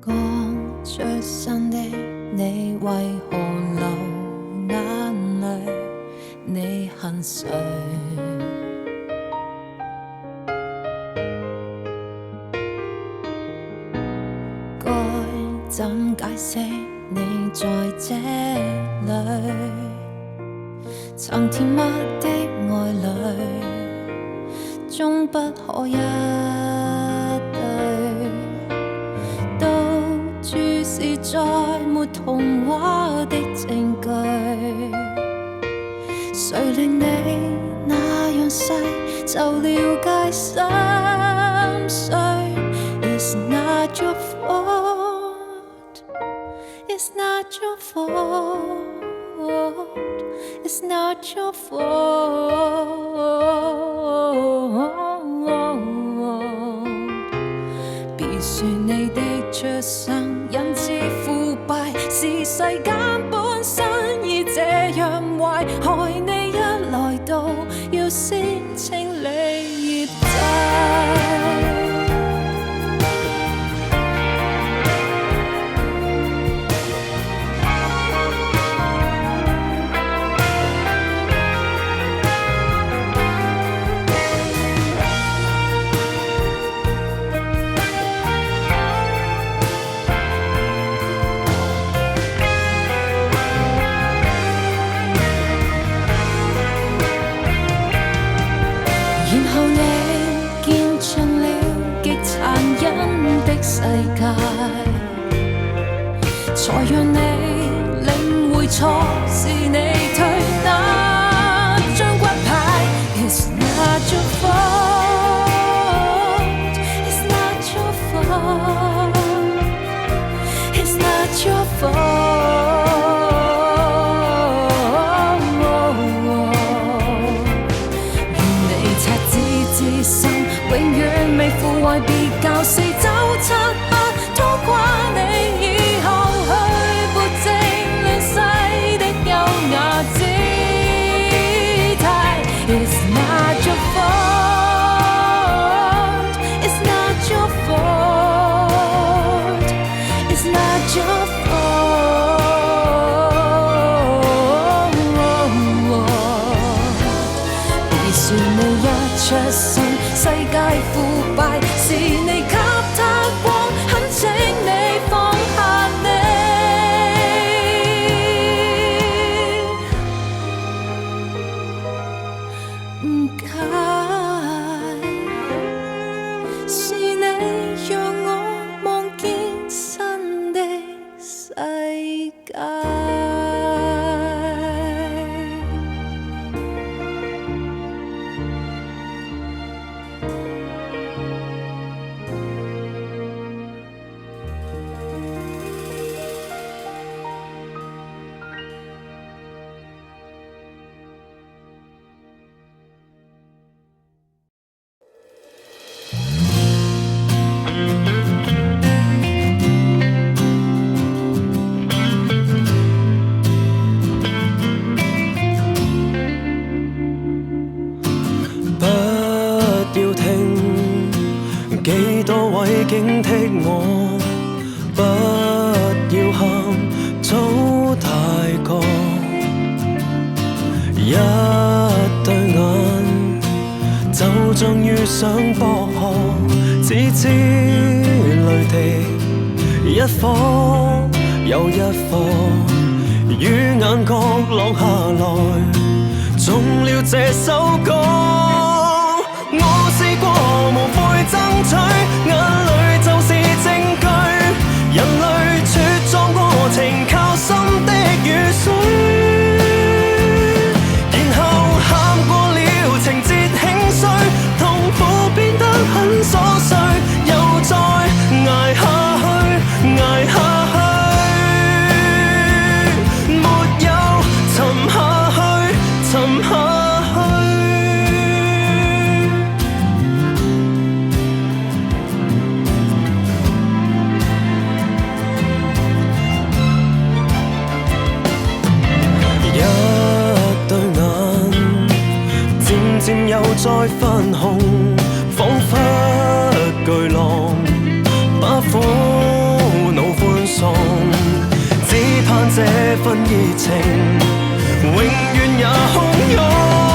剛出生的你為何流眼淚？你恨誰？該怎解釋你在這裡？曾甜蜜的愛侶，終不可一對，都注視在沒童話的證據。誰令你那樣細就了解心碎 ？It's not your fault. It's not your fault. It's not your fault. 別說你的出生引致腐敗，是世間本身已這樣壞，害你一來到要先清理業債。世界才讓你領會錯是你推那張骨牌。It's not your fault. It's not your fault. It's not your fault. 願你赤子之心永遠未腐壞，別教四周七八拖垮你以後去撥正亂世的優雅姿態。It's not your fault. It's not your fault. It's not your fault. 別說你一出生世界腐敗，是你給他光，懇請你放下你，誤解是你讓我望見新的世界。幾多位警惕我，不要喊，早大個。一對眼就像遇上薄荷，只知淚滴一顆又一顆，於眼角落下來，中了這首歌。我試過無悔爭取，眼淚就是證據。人類茁壯過程靠心的雨水，然後喊過了情節輕碎，痛苦變得很瑣碎，又再捱下去，捱下去，沒有沉下去，沉下去。漸又再翻紅，彷彿巨浪把苦惱份熱情，永遠也洶湧。